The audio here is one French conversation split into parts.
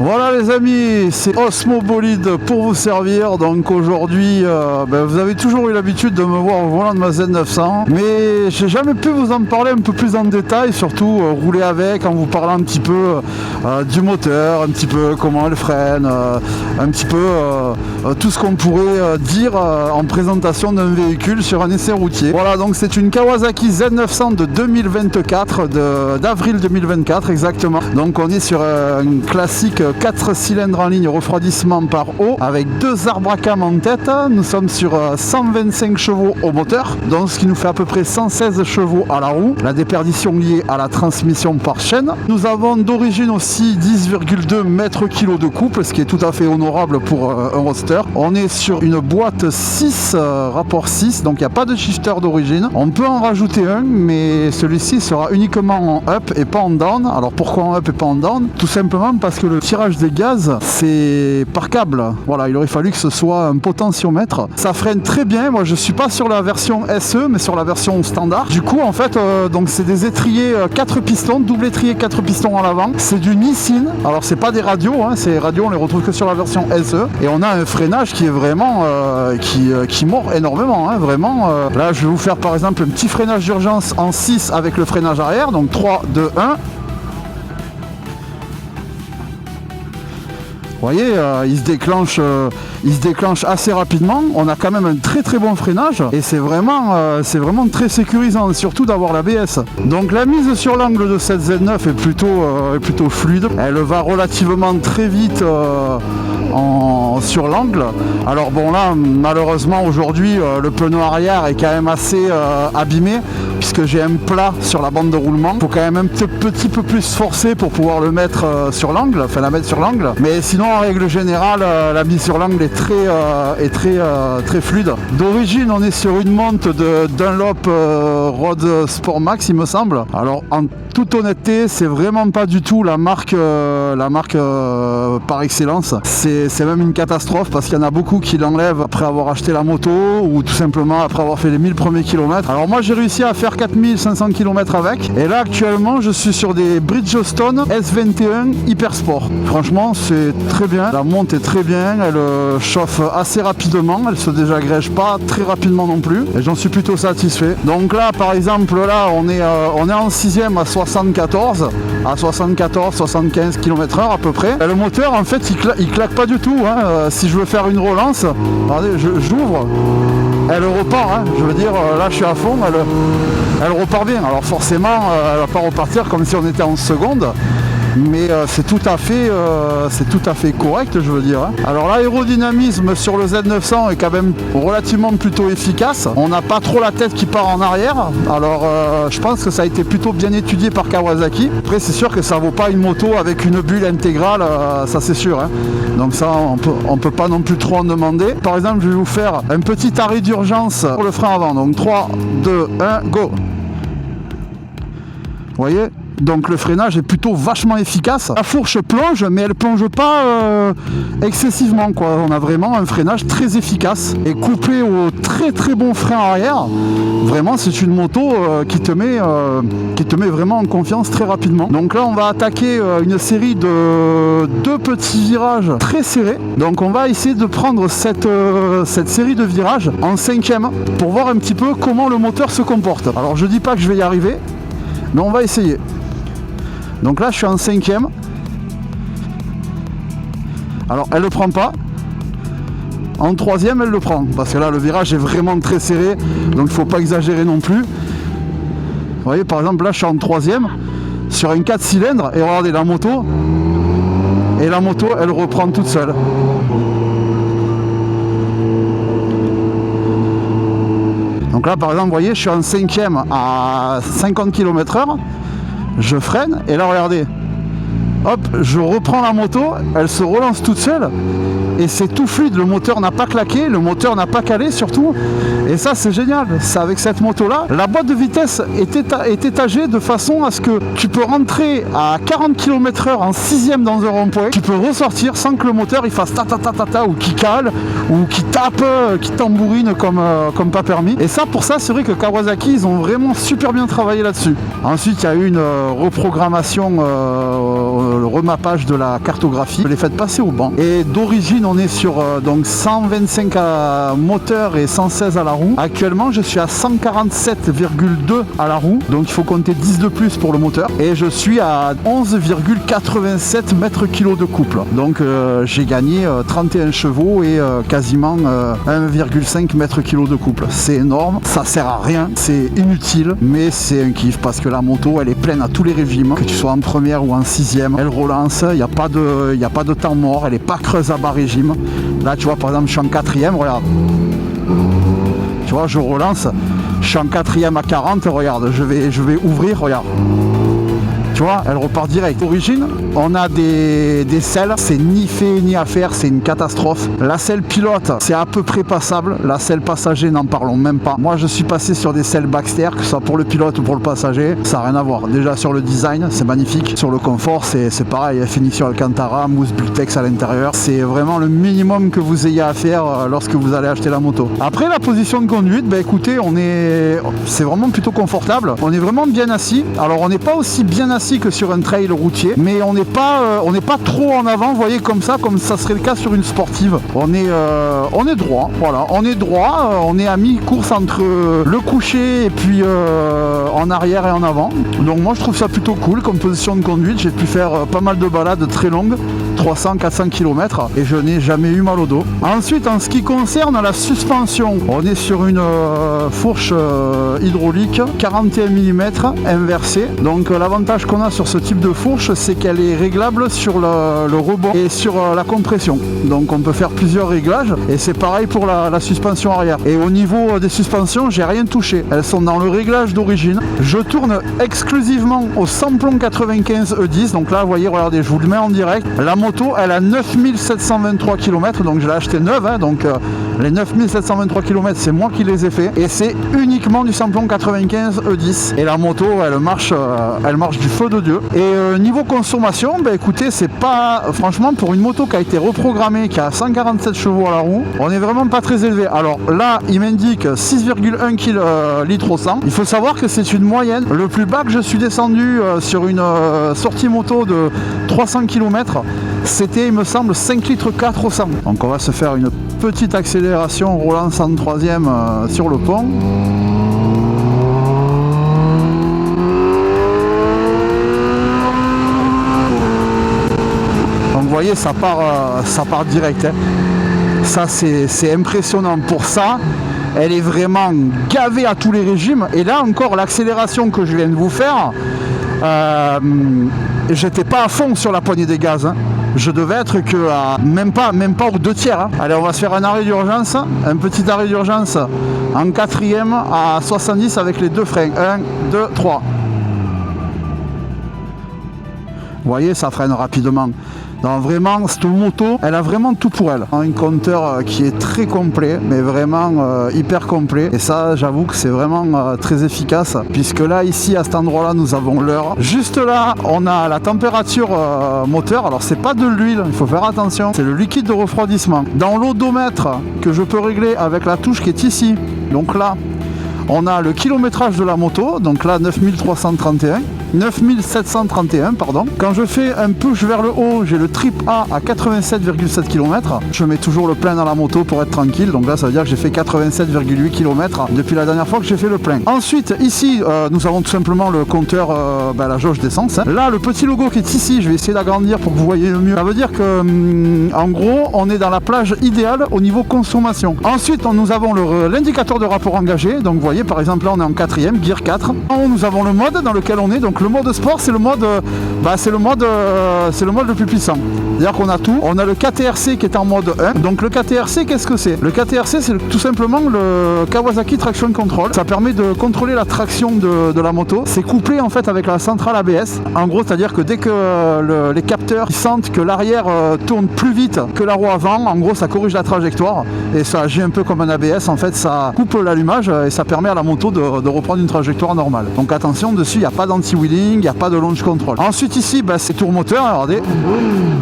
Voilà les amis, c'est Osmo Bolide pour vous servir. Donc aujourd'hui, vous avez toujours eu l'habitude de me voir au volant de ma Z900, mais j'ai jamais pu vous en parler un peu plus en détail, surtout rouler avec, en vous parlant un petit peu du moteur, un petit peu comment elle freine, un petit peu tout ce qu'on pourrait dire en présentation d'un véhicule sur un essai routier. Voilà, donc c'est une Kawasaki Z900 de 2024, d'avril 2024 exactement. Donc on est sur un classique 4 cylindres en ligne, refroidissement par eau, avec 2 arbres à cam en tête. Nous sommes sur 125 chevaux au moteur, donc ce qui nous fait à peu près 116 chevaux à la roue. La déperdition liée à la transmission par chaîne. Nous avons d'origine aussi 10,2 mètres-kg de couple, ce qui est tout à fait honorable pour un roadster. On est sur une boîte 6, rapport 6, donc il n'y a pas de shifter d'origine. On peut en rajouter un, mais celui-ci sera uniquement en up et pas en down. Alors pourquoi en up et pas en down? Tout simplement parce que le tirage des gaz, c'est par câble. Voilà, il aurait fallu que ce soit un potentiomètre. Ça freine très bien. Moi, je suis pas sur la version SE, mais sur la version standard. Du coup, en fait, donc c'est des étriers 4 pistons, double étrier 4 pistons en avant. C'est du Nissin. Alors, c'est pas des radios, hein. Ces radios, on les retrouve que sur la version SE. Et on a un freinage qui est vraiment, qui mord énormément, hein. Vraiment. Là, je vais vous faire par exemple un petit freinage d'urgence en 6 avec le freinage arrière. Donc 3, 2, 1. Vous voyez, il se déclenche assez rapidement. On a quand même un très très bon freinage et c'est vraiment très sécurisant, surtout d'avoir l'ABS. Donc la mise sur l'angle de cette Z9 est plutôt fluide. Elle va relativement très vite sur l'angle. Alors bon là, malheureusement aujourd'hui, le pneu arrière est quand même assez abîmé puisque j'ai un plat sur la bande de roulement. Il faut quand même un petit peu plus forcer pour pouvoir le mettre sur l'angle, enfin la mettre sur l'angle. Mais sinon, en règle générale, la mise sur l'angle est très fluide. D'origine, on est sur une monte de Dunlop Road Sport Max, il me semble. Alors en toute honnêteté, c'est vraiment pas du tout la marque par excellence. C'est même une catastrophe parce qu'il y en a beaucoup qui l'enlèvent après avoir acheté la moto ou tout simplement après avoir fait les 1000 premiers kilomètres. Alors moi, j'ai réussi à faire 4500 km avec. Et là, actuellement, je suis sur des Bridgestone S21 Hyper Sport. Franchement, c'est très bien. La monte est très bien. Elle chauffe assez rapidement. Elle se désagrège pas très rapidement non plus. Et j'en suis plutôt satisfait. Donc là, par exemple, là, on est en 6ème à 74-75 km/h à peu près. Et le moteur, en fait, il claque pas du tout, hein. Si je veux faire une relance, regardez, j'ouvre. Elle repart, hein. Je veux dire, là je suis à fond, elle repart bien. Alors forcément, elle va pas repartir comme si on était en seconde, mais c'est tout à fait correct, je veux dire, hein. Alors l'aérodynamisme sur le Z900 est quand même relativement plutôt efficace. On n'a pas trop la tête qui part en arrière. Alors je pense que ça a été plutôt bien étudié par Kawasaki. Après c'est sûr que ça vaut pas une moto avec une bulle intégrale, ça c'est sûr, hein. Donc ça on peut pas non plus trop en demander. Par exemple, je vais vous faire un petit arrêt d'urgence pour le frein avant. Donc 3, 2, 1, go. Vous voyez? Donc le freinage est plutôt vachement efficace. La fourche plonge, mais elle plonge pas excessivement, quoi. On a vraiment un freinage très efficace. Et couplé au très très bon frein arrière, vraiment c'est une moto qui te met vraiment en confiance très rapidement. Donc là on va attaquer une série de 2 petits virages très serrés. Donc on va essayer de prendre cette série de virages en 5ème pour voir un petit peu comment le moteur se comporte. Alors je dis pas que je vais y arriver, mais on va essayer. Donc là je suis en 5ème. Alors elle le prend pas. En 3ème elle le prend. Parce que là le virage est vraiment très serré. Donc il faut pas exagérer non plus. Vous voyez, par exemple là je suis en 3ème sur un 4 cylindres. Et regardez la moto. Et la moto elle reprend toute seule. Donc là par exemple vous voyez je suis en 5ème à 50 km/h. Je freine et là regardez, hop, je reprends la moto, elle se relance toute seule et c'est tout fluide, le moteur n'a pas claqué, le moteur n'a pas calé surtout, et ça c'est génial. C'est avec cette moto là, la boîte de vitesse est étagée de façon à ce que tu peux rentrer à 40 km/h en 6ème dans un rond-point, tu peux ressortir sans que le moteur il fasse ta ta ta ta ta ou qui cale ou qui tape, qui tambourine comme pas permis. Et ça, pour ça, c'est vrai que Kawasaki ils ont vraiment super bien travaillé là-dessus. Ensuite il y a eu une reprogrammation le remappage de la cartographie. Je l'ai fait passer au banc. Et d'origine, on est sur donc 125 à moteur et 116 à la roue. Actuellement, je suis à 147,2 à la roue. Donc il faut compter 10 de plus pour le moteur. Et je suis à 11,87 mètres kg de couple. Donc j'ai gagné 31 chevaux et quasiment 1,5 mètres kg de couple. C'est énorme, ça sert à rien, c'est inutile, mais c'est un kiff parce que la moto elle est pleine à tous les régimes, que tu sois en première ou en sixième, elle relance, il n'y a pas de temps mort, elle n'est pas creuse à bas régime. Là tu vois par exemple je suis en quatrième, regarde. Tu vois je relance, je suis en quatrième à 40, regarde, je vais ouvrir, regarde. Tu vois, elle repart direct. D'origine, on a des selles, c'est ni fait ni à faire, c'est une catastrophe. La selle pilote, c'est à peu près passable. La selle passager, n'en parlons même pas. Moi, je suis passé sur des selles Baxter, que ce soit pour le pilote ou pour le passager, ça n'a rien à voir. Déjà sur le design, c'est magnifique. Sur le confort, c'est pareil, finition Alcantara, mousse Bultex à l'intérieur. C'est vraiment le minimum que vous ayez à faire lorsque vous allez acheter la moto. Après, la position de conduite, bah écoutez, c'est vraiment plutôt confortable. On est vraiment bien assis. Alors, on n'est pas aussi bien assis que sur un trail routier, mais on n'est pas trop en avant, vous voyez, comme ça serait le cas sur une sportive. On est droit, voilà, on est droit, on est à mi-course entre le coucher et puis en arrière et en avant. Donc moi je trouve ça plutôt cool comme position de conduite. J'ai pu faire pas mal de balades très longues, 300-400 km, et je n'ai jamais eu mal au dos. Ensuite, en ce qui concerne la suspension, on est sur une fourche hydraulique 41 mm inversée. Donc l'avantage qu'on a sur ce type de fourche, c'est qu'elle est réglable sur le rebond et sur la compression. Donc on peut faire plusieurs réglages, et c'est pareil pour la suspension arrière. Et au niveau des suspensions, j'ai rien touché. Elles sont dans le réglage d'origine. Je tourne exclusivement au samplon 95 E10. Donc là, vous voyez, regardez, je vous le mets en direct. La moto, elle a 9723 km, donc je l'ai acheté neuve, hein, donc les 9723 km, c'est moi qui les ai fait, et c'est uniquement du samplon 95 E10. Et la moto, elle marche du feu de Dieu. Et niveau consommation, bah écoutez, c'est pas, franchement, pour une moto qui a été reprogrammée, qui a 147 chevaux à la roue, on est vraiment pas très élevé. Alors là, il m'indique 6,1 litres au 100. Il faut savoir que c'est une moyenne. Le plus bas que je suis descendu sur une sortie moto de 300 km, c'était, il me semble, 5 litres 4 au 100. Donc on va se faire une petite accélération, relance en troisième sur le pont. Donc vous voyez, ça part direct, hein. Ça c'est impressionnant. Pour ça, elle est vraiment gavée à tous les régimes. Et là encore, l'accélération que je viens de vous faire, j'étais pas à fond sur la poignée des gaz, hein. Je devais être que à même pas aux 2 tiers, hein. Allez, on va se faire un arrêt d'urgence, un petit arrêt d'urgence en quatrième à 70 avec les 2 freins. 1, 2, 3. Vous voyez, ça freine rapidement. Donc vraiment, cette moto, elle a vraiment tout pour elle. Un compteur qui est très complet, mais vraiment hyper complet. Et ça, j'avoue que c'est vraiment très efficace. Puisque là, ici, à cet endroit-là, nous avons l'heure. Juste là, on a la température moteur. Alors, c'est pas de l'huile, il faut faire attention. C'est le liquide de refroidissement. Dans l'odomètre, que je peux régler avec la touche qui est ici. Donc là, on a le kilométrage de la moto. Donc là, 9731, pardon. Quand je fais un push vers le haut, j'ai le trip A à 87,7 km. Je mets toujours le plein dans la moto pour être tranquille. Donc là, ça veut dire que j'ai fait 87,8 km depuis la dernière fois que j'ai fait le plein. Ensuite, ici, nous avons tout simplement le compteur, la jauge d'essence, hein. Là, le petit logo qui est ici, je vais essayer d'agrandir pour que vous voyez le mieux. Ça veut dire que, en gros, on est dans la plage idéale au niveau consommation. Ensuite, nous avons l'indicateur de rapport engagé. Donc, vous voyez, par exemple, là, on est en quatrième, gear 4. En haut, nous avons le mode dans lequel on est. Donc, le mode sport, c'est le mode le plus puissant. C'est-à-dire qu'on a tout. On a le KTRC qui est en mode 1. Donc le KTRC, qu'est-ce que c'est? Le KTRC, c'est tout simplement le Kawasaki Traction Control. Ça permet de contrôler la traction de la moto. C'est couplé en fait avec la centrale ABS. En gros, c'est-à-dire que dès que les capteurs sentent que l'arrière tourne plus vite que la roue avant, en gros, ça corrige la trajectoire et ça agit un peu comme un ABS. En fait, ça coupe l'allumage et ça permet à la moto de reprendre une trajectoire normale. Donc attention, dessus, il n'y a pas d'anti-wheel. feeling, il n'y a pas de launch control. Ensuite ici, c'est tour moteur, regardez.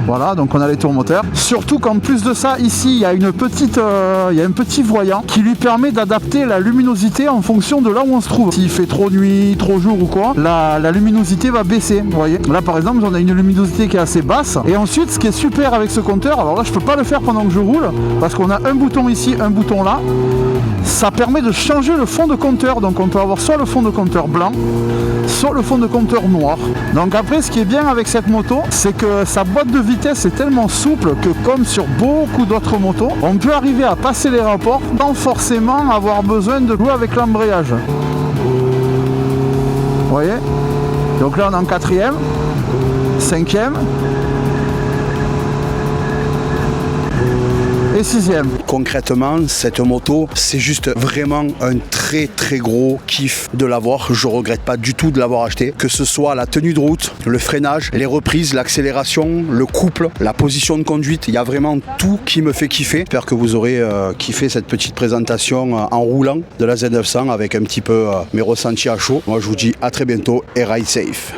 Voilà, donc on a les tours moteurs. Surtout qu'en plus de ça, ici, il y a un petit voyant qui lui permet d'adapter la luminosité en fonction de là où on se trouve. S'il fait trop nuit, trop jour ou quoi, la luminosité va baisser, vous voyez. Là par exemple, on a une luminosité qui est assez basse. Et ensuite, ce qui est super avec ce compteur, alors là je peux pas le faire pendant que je roule, parce qu'on a un bouton ici, un bouton là. Ça permet de changer le fond de compteur, donc on peut avoir soit le fond de compteur blanc, soit le fond de compteur noir. Donc après, ce qui est bien avec cette moto, c'est que sa boîte de vitesse est tellement souple que comme sur beaucoup d'autres motos, on peut arriver à passer les rapports sans forcément avoir besoin de jouer avec l'embrayage. Vous voyez? Donc là on est en 4e, 5e et 6e. Concrètement, cette moto, c'est juste vraiment un très très gros kiff de l'avoir. Je regrette pas du tout de l'avoir acheté. Que ce soit la tenue de route, le freinage, les reprises, l'accélération, le couple, la position de conduite, il y a vraiment tout qui me fait kiffer. J'espère que vous aurez kiffé cette petite présentation en roulant de la Z900 avec un petit peu mes ressentis à chaud. Moi je vous dis à très bientôt et ride safe.